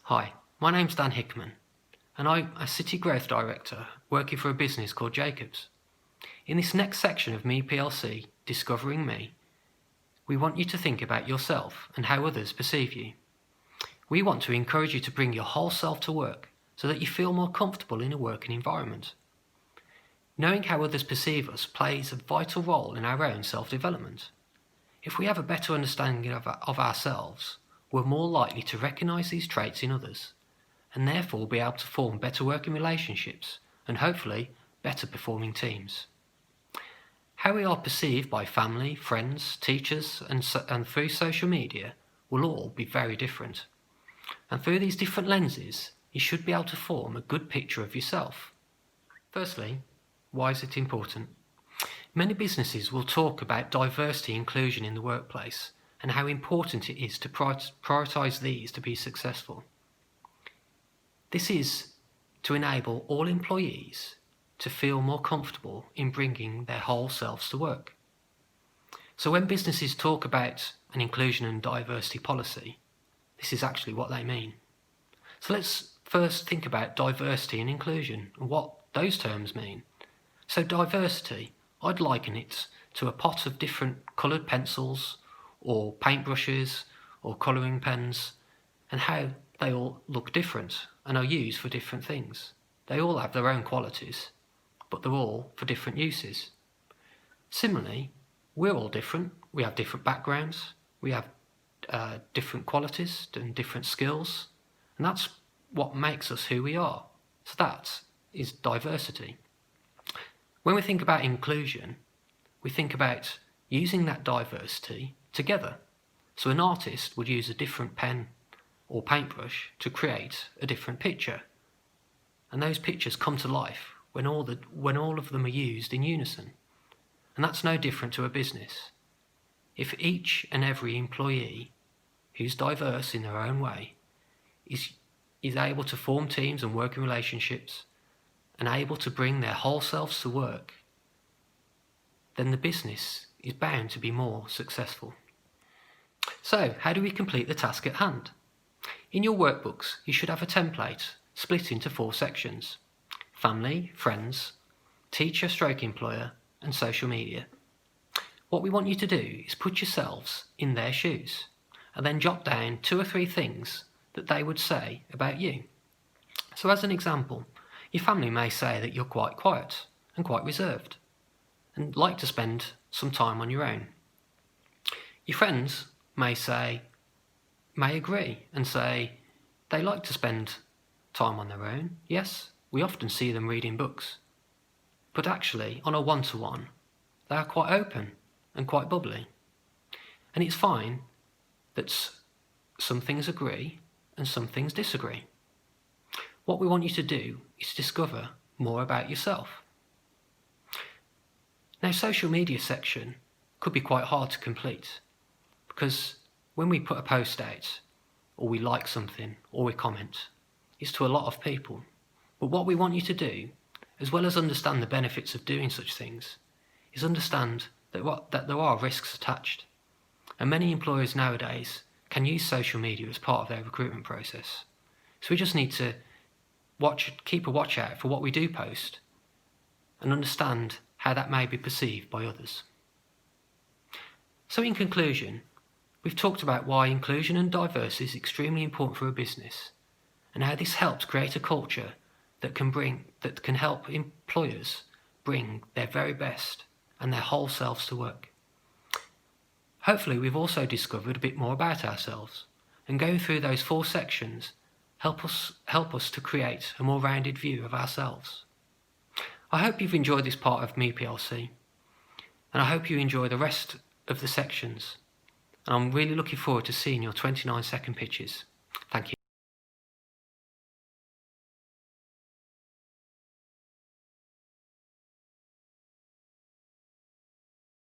Hi, my name's Dan Hickman, and I'm a City Growth Director working for a business called Jacobs. In this next section of Me PLC, Discovering Me, we want you to think about yourself and how others perceive you. We want to encourage you to bring your whole self to work so that you feel more comfortable in a working environment. Knowing how others perceive us plays a vital role in our own self-development. If we have a better understanding of ourselves, we're more likely to recognise these traits in others, and therefore be able to form better working relationships and hopefully better performing teams. How we are perceived by family, friends, teachers and through social media will all be very different. And through these different lenses, you should be able to form a good picture of yourself. Firstly, why is it important? Many businesses will talk about diversity and inclusion in the workplace and how important it is to prioritise these to be successful. This is to enable all employees to feel more comfortable in bringing their whole selves to work. So when businesses talk about an inclusion and diversity policy, this is actually what they mean. So let's first think about diversity and inclusion and what those terms mean. So diversity, I'd liken it to a pot of different coloured pencils or paintbrushes or colouring pens, and how they all look different and are used for different things. They all have their own qualities, but they're all for different uses. Similarly, we're all different. We have different backgrounds, we have different qualities and different skills, and that's what makes us who we are. So that is diversity. When we think about inclusion, we think about using that diversity together. So an artist would use a different pen or paintbrush to create a different picture. And those pictures come to life when all of them are used in unison. And that's no different to a business. If each and every employee who's diverse in their own way is able to form teams and working relationships and able to bring their whole selves to work, then the business is bound to be more successful. So, how do we complete the task at hand? In your workbooks, you should have a template split into 4 sections: family, friends, teacher/employer, and social media. What we want you to do is put yourselves in their shoes and then jot down 2 or 3 things that they would say about you. So as an example, your family may say that you're quite quiet and quite reserved and like to spend some time on your own. Your friends may agree and say they like to spend time on their own. Yes, we often see them reading books, but actually on a one-to-one they are quite open and quite bubbly. And it's fine that some things agree and some things disagree. What we want you to do is discover more about yourself. Now, social media section could be quite hard to complete because when we put a post out or we like something or we comment, it's to a lot of people. But what we want you to do, as well as understand the benefits of doing such things, is understand that there are risks attached. And many employers nowadays can use social media as part of their recruitment process. So we just need to keep a watch out for what we do post and understand how that may be perceived by others. So in conclusion, we've talked about why inclusion and diversity is extremely important for a business and how this helps create a culture that can help employers bring their very best and their whole selves to work. Hopefully we've also discovered a bit more about ourselves, and going through those 4 sections help us to create a more rounded view of ourselves. I hope you've enjoyed this part of Me PLC, and I hope you enjoy the rest of the sections, and I'm really looking forward to seeing your 29-second pitches.